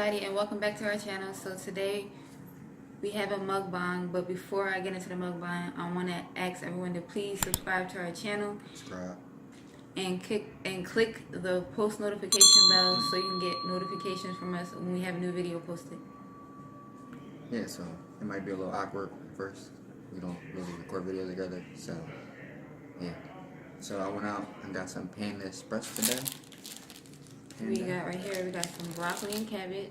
everybody, and welcome back to our channel. So today we have a mukbang, but before I get into the mukbang, I want to ask everyone to please subscribe to our channel and click the post notification bell so you can get notifications from us when we have a new video posted. Yeah, so it might be a little awkward at first. We don't really record videos together, so yeah. So I went out and got some Panda Express today. We got right here, we got some broccoli and cabbage.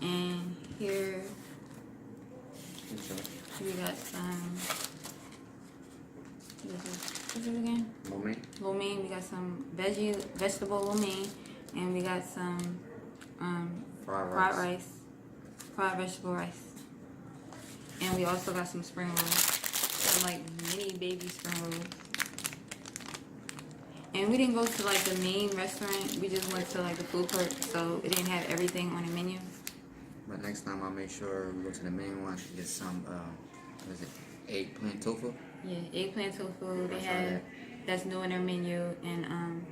And here we got some, what's it again? Lo mein. We got some vegetable lo mein. And we got some fried vegetable rice. And we also got some spring rolls. Some like mini baby spring rolls. And we didn't go to like the main restaurant. We just went to like the food court, so it didn't have everything on the menu. But next time I'll make sure we go to the main one and get some, what is it, eggplant tofu? Yeah, eggplant tofu. They have that's new in their menu, and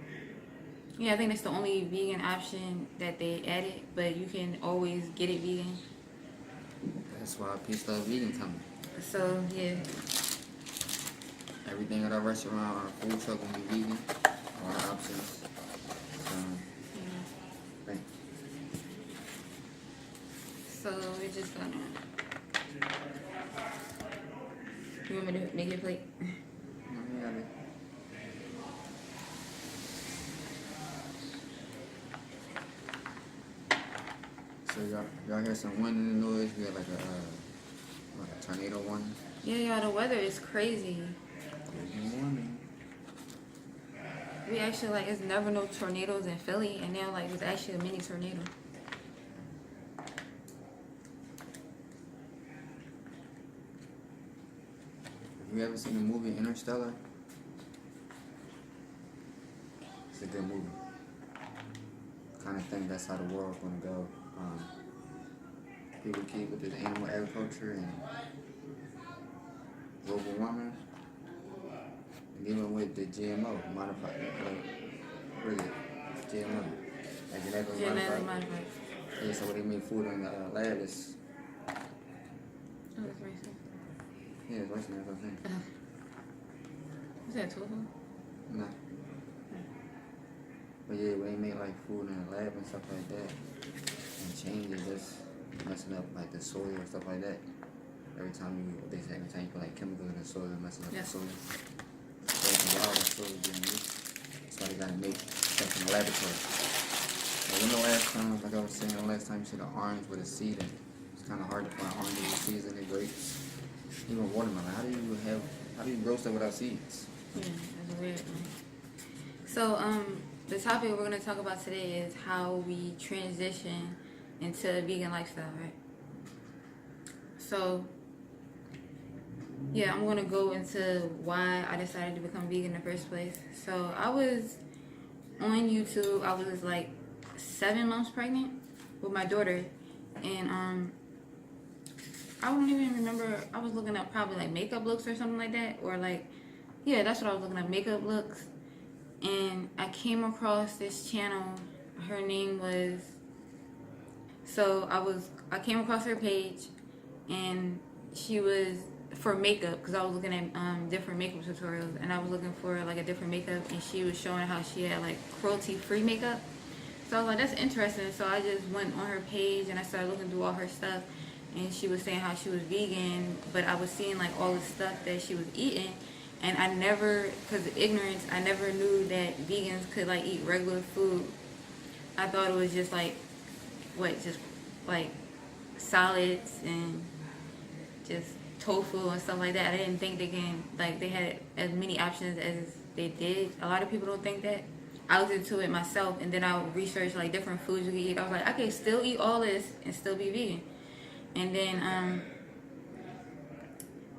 yeah, I think that's the only vegan option that they added. But you can always get it vegan. That's why Peace Love Vegan coming. So yeah. Everything at our restaurant, our food truck will be vegan. All the options. So we're just gonna. You want me to make your plate? Yeah. So y'all hear some wind in the noise? We got like a tornado warning. Yeah, y'all. The weather is crazy. We actually like it's never no tornadoes in Philly, and now like it's actually a mini tornado. Have you ever seen the movie Interstellar? It's a good movie. Kind of think that's how the world's gonna go. People keep with this animal agriculture and global warming. And even with the GMO, modified, really, GMO. Like genetically modified. Yeah, so when they make food in the lab, it's... Oh, that's racist. Yeah, it's worse than that, I think. Is that tofu? No. But yeah, when they make like food in the lab and stuff like that, and change it, just messing up like the soil and stuff like that. Every time you put like chemicals in the soil, messing up the soil. So that's why they gotta make stuff in the laboratory. But when the last time, like I was saying, the last time you see the orange with a seed in it, it's kind of hard to find oranges with seeds in the grapes. Even watermelon. How do you grow stuff without seeds? Yeah, that's weird. So the topic we're gonna talk about today is how we transition into a vegan lifestyle, right? So yeah, I'm gonna go into why I decided to become vegan in the first place. So I was on YouTube. I was like 7 months pregnant with my daughter, and I don't even remember. I was looking up probably like makeup looks or something like that, or like yeah, that's what I was looking up, makeup looks. And I came across this channel. Her name was. So I came across her page, and she was for makeup, because I was looking at different makeup tutorials, and I was looking for like a different makeup, and she was showing how she had like cruelty-free makeup. So I was like, that's interesting. So I just went on her page and I started looking through all her stuff, and she was saying how she was vegan, but I was seeing like all the stuff that she was eating, and I never, because of ignorance, I never knew that vegans could like eat regular food. I thought it was just like just like solids and just tofu and stuff like that. I didn't think they had as many options as they did. A lot of people don't think that. I looked into it myself, and then I would research like different foods you can eat. I was like, I can still eat all this and still be vegan. And then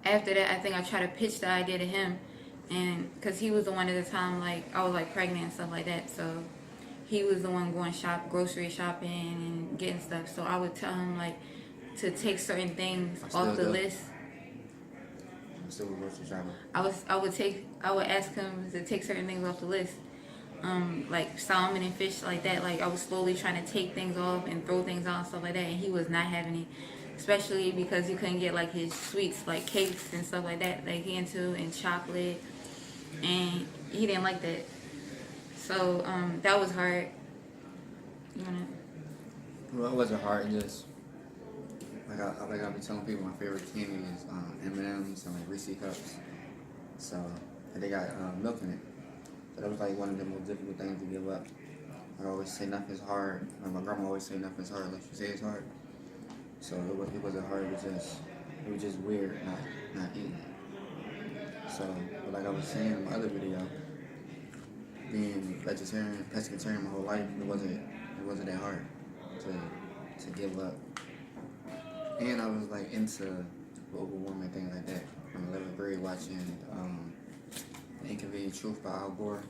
after that, I think I tried to pitch the idea to him, and because he was the one at the time, like I was like pregnant and stuff like that, so he was the one going grocery shopping and getting stuff. So I would tell him like to take certain things off the list. I would ask him to take certain things off the list. like salmon and fish like that. Like I was slowly trying to take things off and throw things on and stuff like that, and he was not having it, especially because he couldn't get like his sweets like cakes and stuff like that, like he into, and chocolate, and he didn't like that. So that was hard. You wanna? Well, it wasn't hard. It just like I be telling people, my favorite candy is M&Ms and like Reese cups. So they got milk in it. So that was like one of the most difficult things to give up. I always say nothing's hard. Like my grandma always say nothing's hard unless you say it's hard. So it wasn't hard. It was just weird not eating it. So, but like I was saying in my other video, being vegetarian, pescatarian my whole life, it wasn't that hard to give up. And I was like into global warming, things like that. From 11th grade, watching The Inconvenient Truth by Al Gore.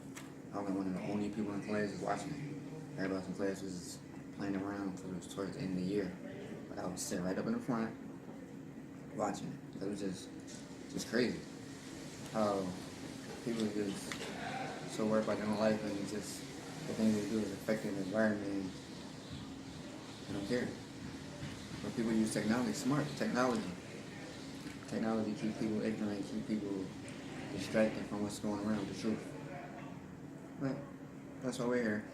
I was one of the only people in class was watching it. Everybody else in class was playing around towards the end of the year. But I would sit right up in the front watching it. It was just crazy how people are just so worried about their own life, and it's just the things they do is affecting the environment. They don't care. But people use technology, smart technology. Technology keep people ignorant, keep people distracted from what's going around, the truth. But that's why we're here.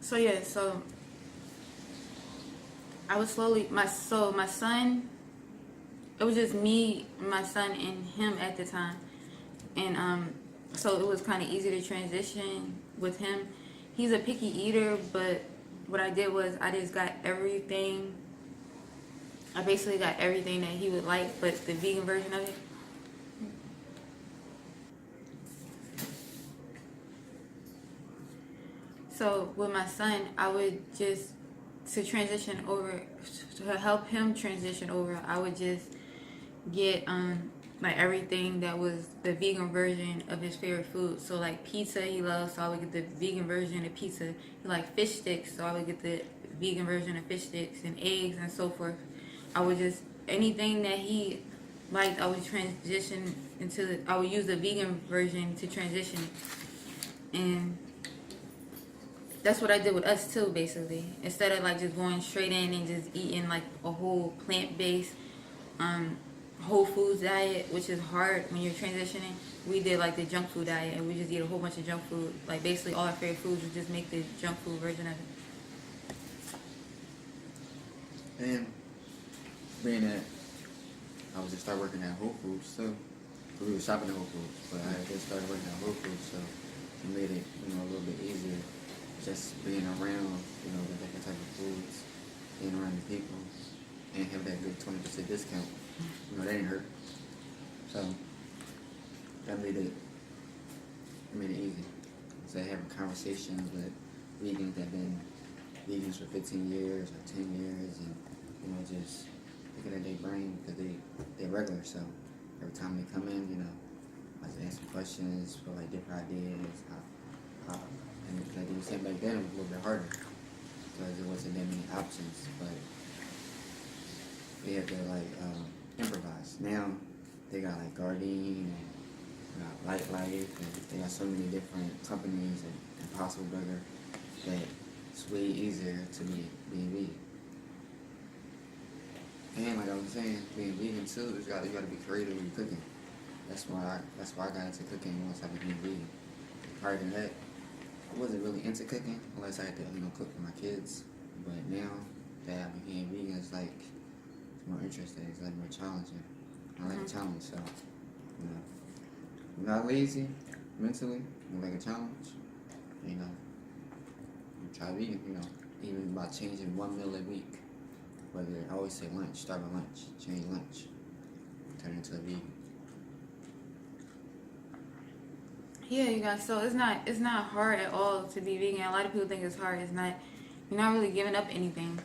So yeah, so I was slowly my son. It was just me, my son, and him at the time, and so it was kind of easy to transition with him. He's a picky eater, but what I did was I just got everything. I basically got everything that he would like, but the vegan version of it. So with my son, I would just to help him transition over. I would just get like everything that was the vegan version of his favorite food. So like pizza he loves, so I would get the vegan version of pizza. He liked fish sticks, so I would get the vegan version of fish sticks, and eggs and so forth. I would just anything that he liked, I would transition I would use the vegan version to transition it. And that's what I did with us too, basically. Instead of like just going straight in and just eating like a whole plant-based whole foods diet, which is hard when you're transitioning, we did like the junk food diet, and we just eat a whole bunch of junk food. Like basically all our favorite foods, we just make the junk food version of it. And being that I was just start working at Whole Foods too. We were shopping at Whole Foods, but I just started working at Whole Foods, so it made it, a little bit easier. Just being around, the different type of foods, being around the people, and have that good 20% discount. That didn't hurt. So that made it easy. So having conversations with vegans that have been vegans for 15 years or 10 years, and just looking at their brain because they're regular. So every time they come in, I just ask them questions for like different ideas. And like you said back then, it was a little bit harder because there wasn't that many options. But we had to like improvise. Now they got like Gardein and Light Life, and they got so many different companies and Impossible Burger that it's way easier to be being vegan. And like I was saying, being vegan too, you gotta be creative when you're cooking. That's why I got into cooking once I became vegan. Prior to that, I wasn't really into cooking unless I had to, cook for my kids. But now that I became vegan, it's like it's more interesting. It's like more challenging. I like a challenge, so I'm not lazy mentally. I like a challenge. You try vegan. Even about changing one meal a week. Whether I always say lunch, start with lunch, change lunch, turn into a vegan. Yeah, you guys. So it's not hard at all to be vegan. A lot of people think it's hard. It's not. You're not really giving up anything.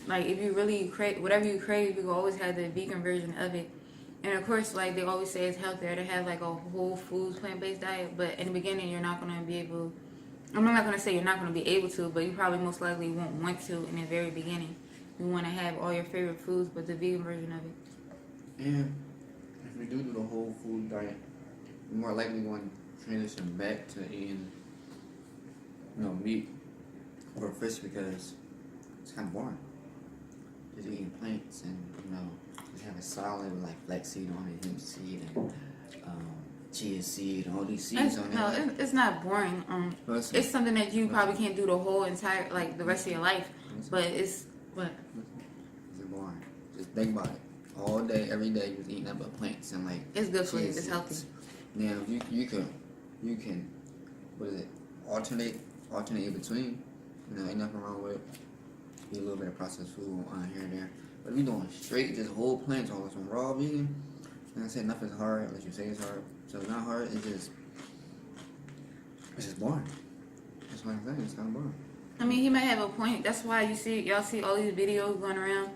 Like if you really crave whatever you crave, you can always have the vegan version of it. And of course, like they always say, it's healthier to have like a whole foods plant-based diet. But in the beginning, you're not gonna be able. I'm not gonna say you're not gonna be able to, but you probably most likely won't want to in the very beginning. you want to have all your favorite foods, but the vegan version of it. And if we do the whole food diet, we're more likely going to transition back to eating, meat or fish because it's kind of boring. Just eating plants and, just have a salad with like flaxseed on it, hemp seed, and chia seed, and all these seeds on No, it. it's not boring. It's something that you probably can't do the whole entire, like, the rest of your life. But it's, what? It's boring. Just think about it. All day, every day, you're eating nothing but plants and like. It's good for you. chia It's seeds. healthy. Now, you can, what is it? Alternate in between. Ain't nothing wrong with it. Eat a little bit of processed food here and there. But if you're doing straight, just whole plants, all this one raw vegan, like I said, nothing's hard unless you say it's hard. So it's not hard. It's just boring. That's what I'm saying. It's kind of boring. I mean, he might have a point. That's why y'all see all these videos going around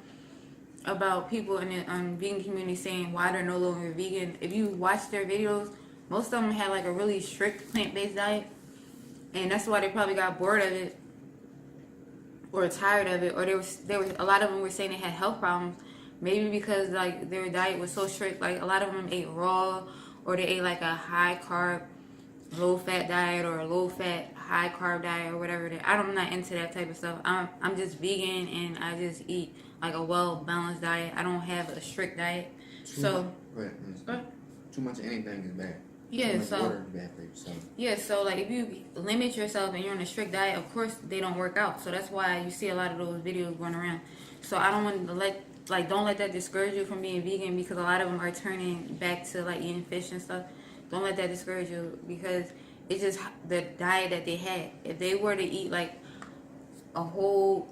about people in the vegan community saying why they're no longer vegan. If you watch their videos, most of them had like a really strict plant-based diet, and that's why they probably got bored of it or tired of it, or there was a lot of them were saying they had health problems. Maybe because like their diet was so strict. Like a lot of them ate raw, or they ate like a high carb, low fat diet, or a low fat high carb diet, or whatever. I'm not into that type of stuff. I'm just vegan, and I just eat like a well balanced diet. I don't have a strict diet. Too much of anything is bad. Yeah, too much so water is bad for you. So yeah, so like if you limit yourself and you're on a strict diet, of course they don't work out. So that's why you see a lot of those videos going around. So I don't want to don't let that discourage you from being vegan, because a lot of them are turning back to like eating fish and stuff. Don't let that discourage you, because it's just the diet that they had. If they were to eat like a whole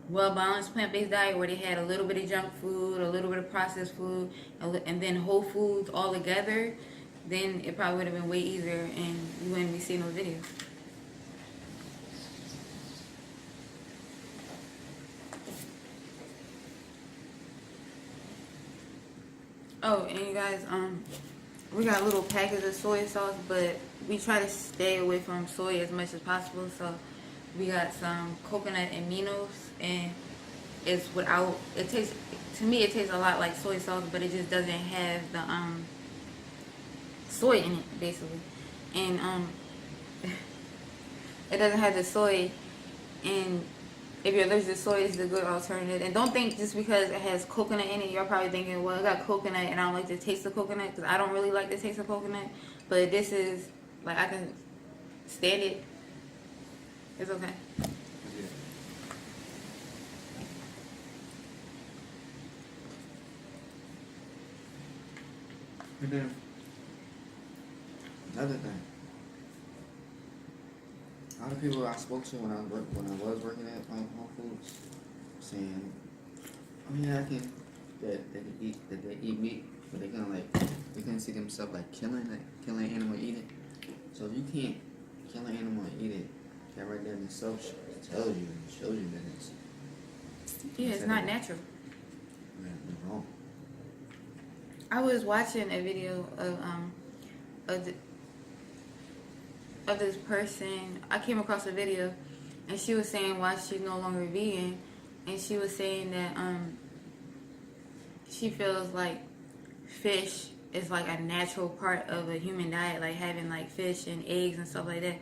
well-balanced plant-based diet where they had a little bit of junk food, a little bit of processed food, and then whole foods all together, then it probably would have been way easier and you wouldn't be seeing those videos. Oh, and you guys, we got little packets of soy sauce, but we try to stay away from soy as much as possible. So we got some coconut aminos, and it's without. It tastes, to me, it tastes a lot like soy sauce, but it just doesn't have the soy in it, basically, and it doesn't have the soy. And if you're allergic to soy, it's a good alternative. And don't think just because it has coconut in it, you're probably thinking, well, it got coconut and I don't like the taste of coconut, because I don't really like the taste of coconut. But this is, like, I can stand it. It's okay. And then another thing, a lot of people I spoke to when I was working at Whole Foods saying, oh yeah, that they eat meat, but they couldn't see themselves like killing an animal and eat it. So if you can't kill an animal and eat it, that right there in itself tells you and shows you that it's not natural. Yeah, it's wrong. I was watching a video of this person. I came across a video, and she was saying why she's no longer vegan, and she was saying that she feels like fish is like a natural part of a human diet, like having like fish and eggs and stuff like that.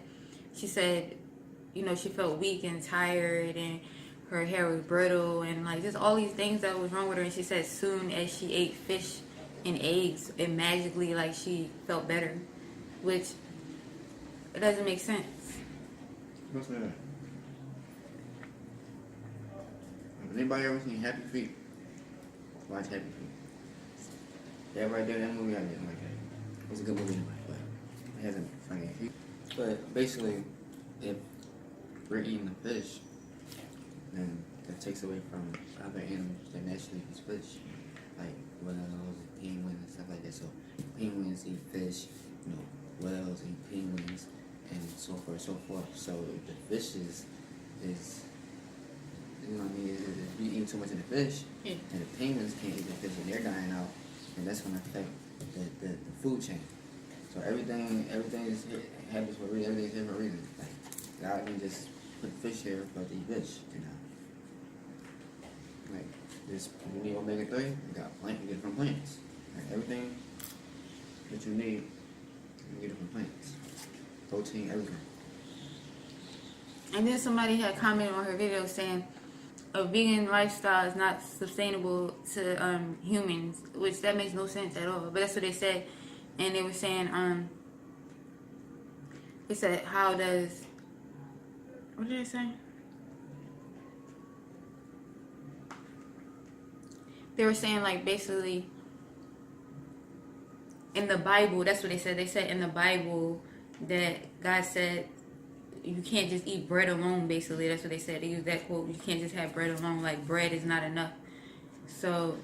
She said, she felt weak and tired, and her hair was brittle, and like just all these things that was wrong with her. And she said soon as she ate fish and eggs, it magically, like, she felt better, which it doesn't make sense. What's that? Have anybody ever seen Happy Feet? Watch Happy Feet. That right there, that movie I didn't like that. It was a good movie anyway, but it hasn't funny feet. But basically, if we're eating the fish, then that takes away from other animals that naturally eat fish, like whales and penguins and stuff like that. So penguins eat fish, whales eat penguins, and so forth and so forth. So if the fish is if you eat too much of the fish, and the penguins can't eat the fish and they're dying out, then that's going to affect the food chain. So everything is happens for a reason. Everything's here for a reason. Like God didn't just put fish here for the fish, This you need omega-3, you got plant, you get it from plants. Like everything that you need, you get it from plants. Protein, everything. And then somebody had commented on her video saying a vegan lifestyle is not sustainable to humans, which that makes no sense at all. But that's what they said, and they were saying they said how does what did they say? They were saying like basically in the Bible, that's what they said. They said in the Bible that God said you can't just eat bread alone, basically. That's what they said. They used that quote. You can't just have bread alone. Like, bread is not enough. So...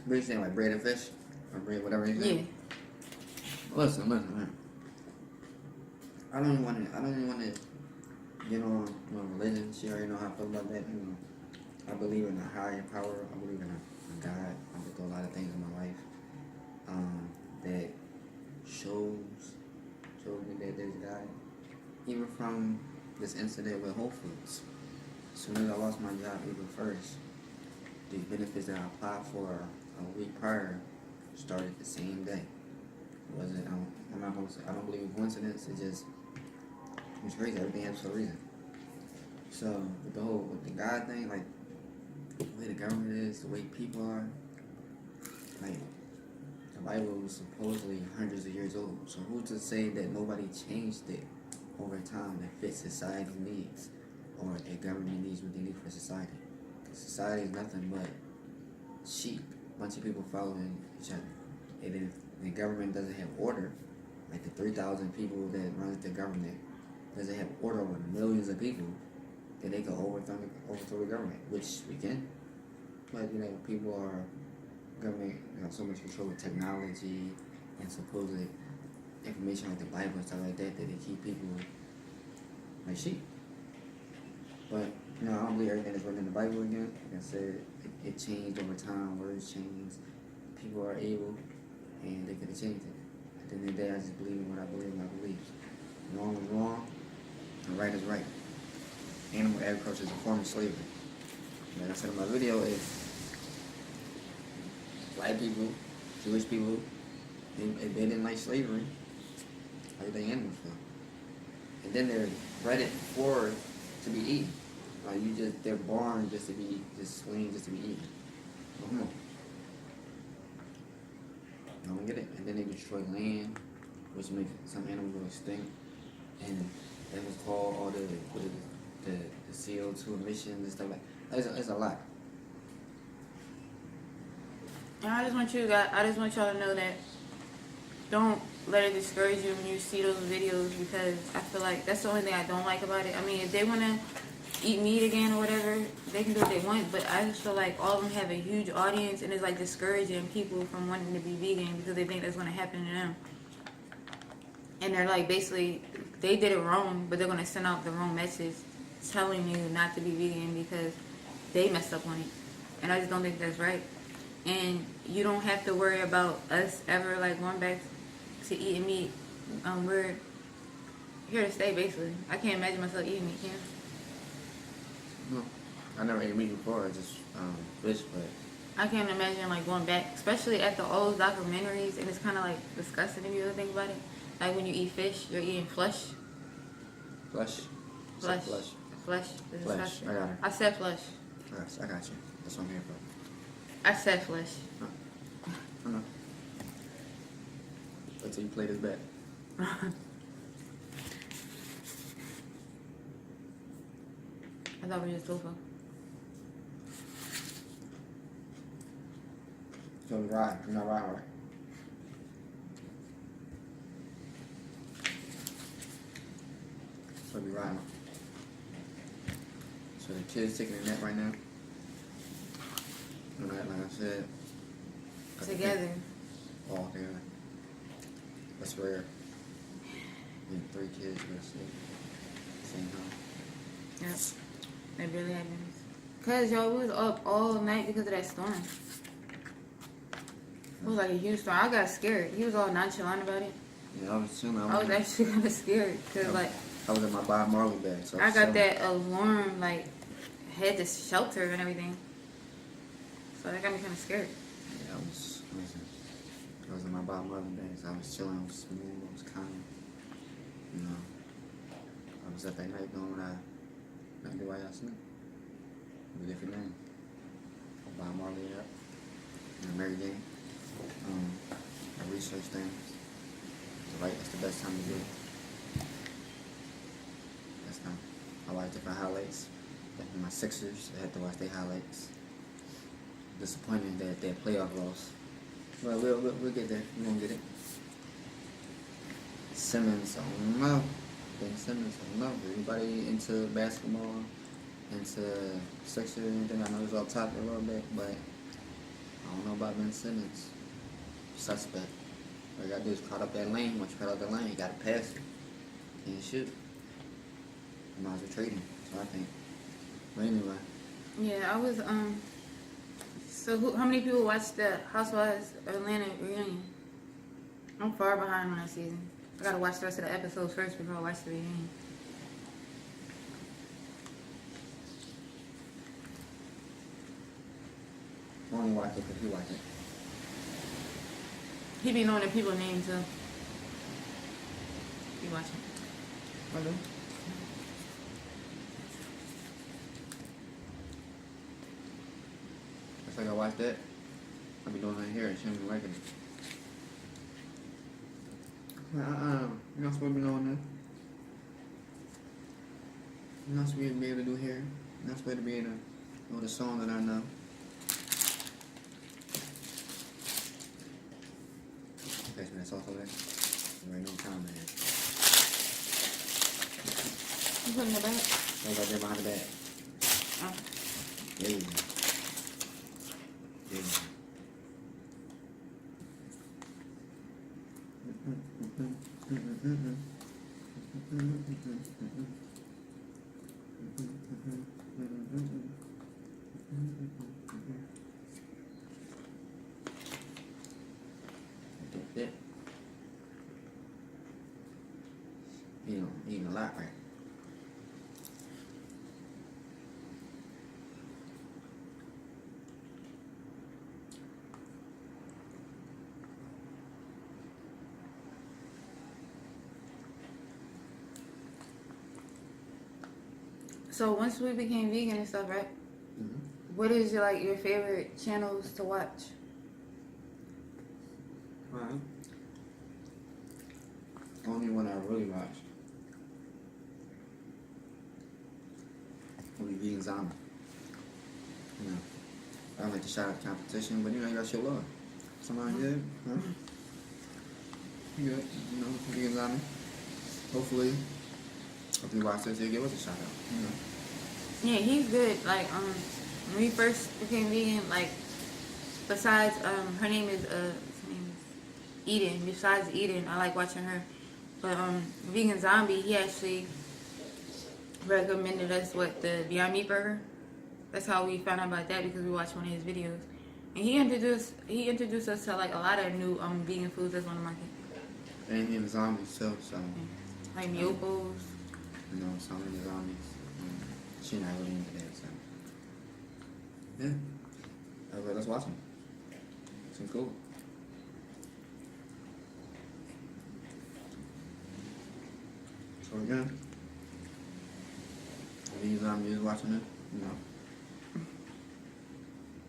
What are you saying, like bread and fish? Or bread, whatever you saying? Yeah. Listen, man. I don't even want to get on religion. She already know how I feel about that. You know, I believe in a higher power. I believe in a God. I believe in a lot of things in my life that shows me that there's God. Even from this incident with Whole Foods, as soon as I lost my job, even first, the benefits that I applied for a week prior started the same day. It wasn't. I'm not gonna say I don't believe in coincidence. It's crazy. Everything happens for a reason. So with the God thing, like the way the government is, the way people are, like the Bible was supposedly hundreds of years old. So who's to say that nobody changed it over time that fits society's needs, or a government needs what they need for society? Because society is nothing but sheep, a bunch of people following each other. And if the government doesn't have order, like the 3,000 people that runs the government doesn't have order over millions of people, then they can overthrow the government, which we can. But people are government so much control with technology and supposed information like the Bible and stuff like that they keep people like sheep. But I don't believe everything is written in the Bible again. Like I said, it changed over time, words changed, people are able, and they could have changed it. At the end of the day, I just believe in what I believe in my beliefs. Wrong is wrong, and right is right. Animal agriculture is a form of slavery. Like I said in my video, is black people, Jewish people, if they didn't like slavery, how did they animals feel? And then they're bred for to be eaten. Like they're born just to be slain, just to be eaten. Well, come on. I don't get it. And then they destroy land, which makes some animals go extinct. And that was called all the CO2 emissions and stuff like that. It's a lot. And I just want y'all to know that don't let it discourage you when you see those videos, because I feel like that's the only thing I don't like about it. I mean, if they want to eat meat again or whatever, they can do what they want, but I just feel like all of them have a huge audience, and it's like discouraging people from wanting to be vegan because they think that's going to happen to them. And they're like, basically, they did it wrong, but they're going to send out the wrong message telling you not to be vegan because they messed up on it. And I just don't think that's right. And you don't have to worry about us ever like going back to eating meat. We're here to stay, basically. I can't imagine myself eating meat, can you? No, I never ate meat before. I just fish, but I can't imagine like going back, especially after all those documentaries, and it's kind of like disgusting if you really think about it. Like when you eat fish, you're eating flesh. Flesh. Flesh. Flesh. Flesh. It's Flesh. disgusting. I got it. I said flesh. I got you. That's what I'm here for. I said flesh. I know. Wait till you play this back. I thought we were just tofu. So we ride. You're not riding, right? So we riding. So the kid's taking a nap right now. And like I said, Together. All together. That's rare. And 3 kids gonna sleep same house. Yep. It really happens. Cause y'all, we was up all night because of that storm. It was like a huge storm. I got scared. He was all nonchalant about it. Yeah, I was chilling. I was actually kind of scared because I was in my Bob Marley bag. So I got that alarm, like had the shelter and everything. So that got me kind of scared. Yeah, listen, I was in my bottom 11 days. I was chilling, I was smooth, I was calm. You know, I was up at night doing what I do while y'all sleep. With different names. Bob Marley up. Mary Jane. I research things. Right, that's the best time to do it. That's time. I watch different highlights. Like my Sixers, I had to watch their highlights. Disappointing that their playoff loss. But we'll get there. We're gonna get it. Simmons, I don't know. Ben Simmons, I don't know. Everybody into basketball, into Sixers, anything. I know he's off topic a little bit, but I don't know about Ben Simmons. Suspect. All you gotta do is cut up that lane. Once you cut up that lane, you gotta pass it. Can't shoot. You might as well trade him. So I think. But anyway. Yeah, I was So how many people watched the Housewives Atlanta reunion? I'm far behind on that season. I gotta watch the rest of the episodes first before I watch the reunion. I only watch it because he watch it. He be knowing the people names too. He watching. I do. It's like I watch that. I be doing that here and she don't be liking it. You're not supposed to be knowing that. You're not supposed to be able to do hair. You're not supposed to be able to know the song that I know. Okay, so that's also there. Right on time, man. You putting it back? Right there behind the bag. Oh. Yeah. Yeah. Eating a lot, right? So once we became vegan and stuff, right? Mm-hmm. What is your favorite channels to watch? Alright. Only one I really watch will be Vegan Zombie. You know, I don't like to shout out the competition, but you know, you got your love. Somebody good, huh? You good, you know, Vegan Zombie. Hopefully, if you watch this, you'll give us a shout out, you know. Yeah, he's good. Like, when we first became vegan, like, besides, her name is Eden. Besides Eden, I like watching her. But, Vegan Zombie, he actually recommended us, the Beyond Meat Burger. That's how we found out about that, because we watched one of his videos. And he introduced us to, like, a lot of new, vegan foods that's on the market. And him zombies too, so. Like Myopos. You know, so many zombies. She not really into that, so. Yeah. Okay, let's watch them. Seems cool. So again, these zombies watching it, you know.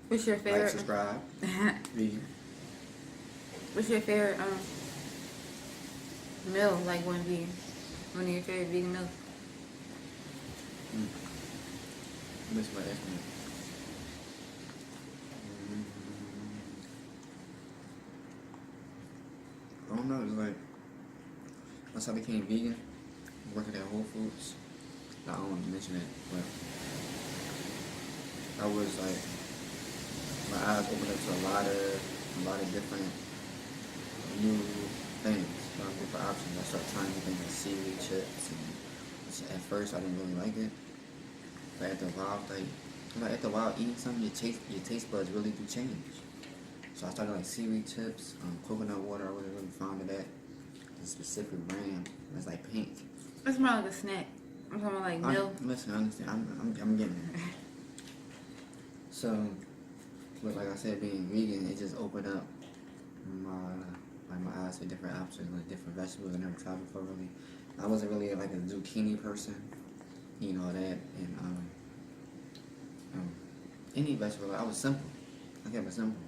What's your favorite? Like, subscribe. Vegan. What's your favorite meal? Like one of your favorite vegan meals? I miss my estimate. I don't know, it's like, once I became vegan, working at Whole Foods, I don't want to mention it, but I was like, my eyes opened up to a lot of different new things, a lot of different options. I started trying things like seaweed chips, and at first I didn't really like it, but after a while, eating something, your taste buds really do change. So I started like seaweed chips, coconut water. I wasn't really fond of that. The specific brand that's like pink. It's more like a snack. I'm talking about like milk. Listen, I understand. I'm getting it. So But like I said, being vegan, it just opened up my eyes to different options, like different vegetables I never tried before. Really, I wasn't really like a zucchini person, you know that, and any vegetable. I was simple. I kept it simple.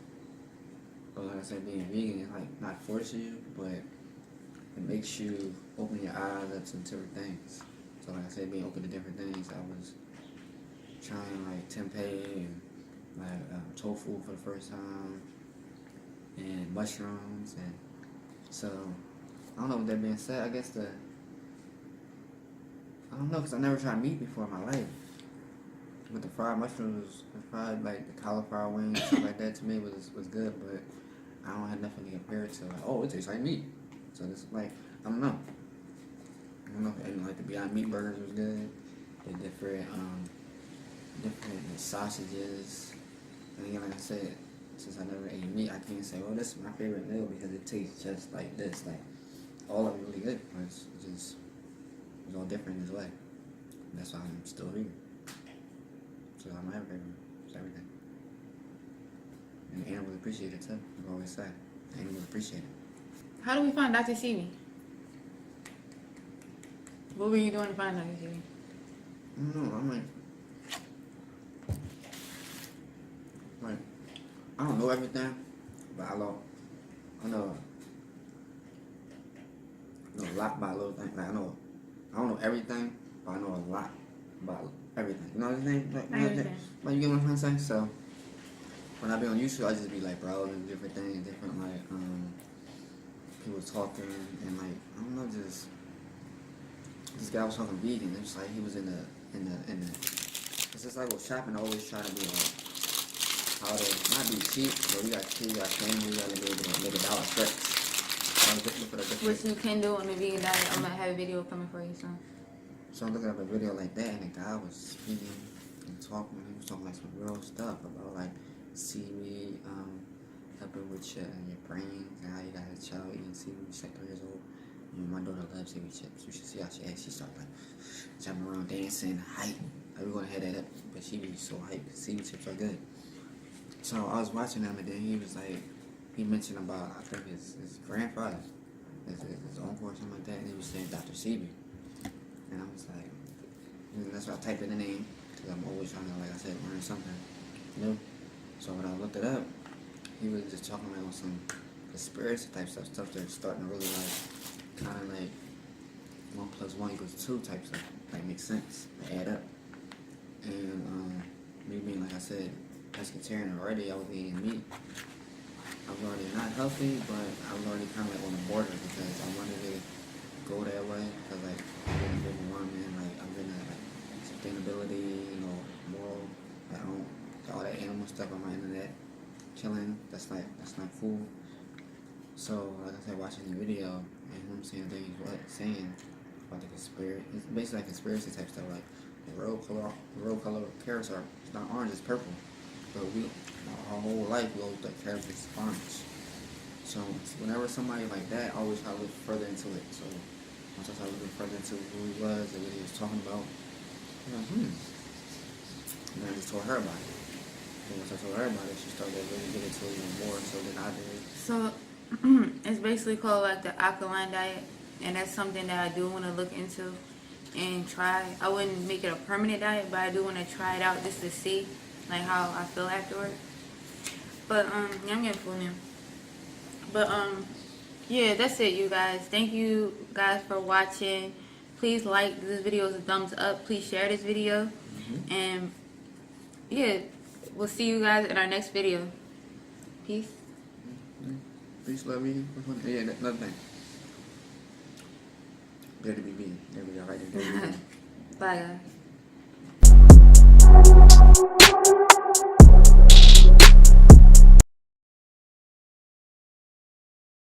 But like I said, being vegan is like not forcing you, but it makes you open your eyes up to different things. So like I said, being open to different things, I was trying like tempeh and like tofu for the first time, and mushrooms, and so I don't know. With that being said, I guess I don't know, because I never tried meat before in my life. But the fried mushrooms, the fried like the cauliflower wings, stuff like that, to me was good, but I don't have nothing to compare it to. Like, oh, it tastes like meat. So it's like, I don't know. And like the Beyond Meat burgers was good. The different sausages. And again, like I said, since I never ate meat, I can't say, oh, this is my favorite meal because it tastes just like this. Like, all of it really good. It's all different in its way. And that's why I'm still vegan. So I'm my favorite. It's everything. And animals appreciate it too. I've always said, animals appreciate it. How do we find Dr. Sebi? What were you doing to find Dr. Sebi? I don't know. I'm like, I don't know everything, but I know a lot about little things. Like I don't know everything, but I know a lot about everything. You know what I'm saying? Like you get what I'm trying to say? So when I be on YouTube, I just be like browsing different things, different like people talking, and like I don't know, just this guy was talking vegan. It's like he was in the. It's just like with shopping, I always try to be like how to not be cheap, but you got kids, you got family, you gotta be able to make $1 stretch. So I was looking for the different. Which you can do on the vegan diet. I'm gonna have a video coming for you soon. So I'm looking at a video like that, and the guy was speaking and talking. He was talking like some real stuff about like seaweed, helping with your brains and how you got a child eating seaweed. She's like 3 years old. You know, my daughter loves seaweed chips. You should see how she started like jumping around, dancing, hype. We're gonna head that up, but she be so hype. Seaweed chips are good. So I was watching him, and then he was like, he mentioned about, I think his grandfather, his uncle or something like that, and he was saying Dr. Sebi. And I was like, and that's why I typed in the name, because I'm always trying to, like I said, learn something new. So when I looked it up, he was just talking about some conspiracy type stuff that's starting to really like, kind of like 1 + 1 = 2 type stuff, like make sense, add up. And me being, like I said, pescatarian already, I was eating meat. I was already not healthy, but I was already kind of like on the border because I wanted to go that way because like I've been a vegan woman, like I've been like sustainability, you know, moral. I don't all that animal stuff on my internet, chilling. That's not cool. So like I said, watching the video and him saying things, saying about the conspiracy. It's basically like conspiracy type stuff, like the real color of carrots are it's not orange, it's purple. But our whole life we always thought carrots is orange. So whenever somebody like that, I always try to look further into it. So once I started looking further into who he was and what he was talking about, I was like, And then I just told her about it. And once I told her about it, she started really getting into it even more so than I did. So it's basically called like the alkaline diet, and that's something that I do want to look into and try. I wouldn't make it a permanent diet, but I do want to try it out just to see like how I feel afterward. But yeah, I'm getting full now. But yeah, that's it, you guys. Thank you guys for watching. Please like this video as a thumbs up. Please share this video. And yeah, we'll see you guys in our next video. Peace. Peace, love you. Yeah, another thing. Dare to be vegan. There we go, right there. Bye, guys.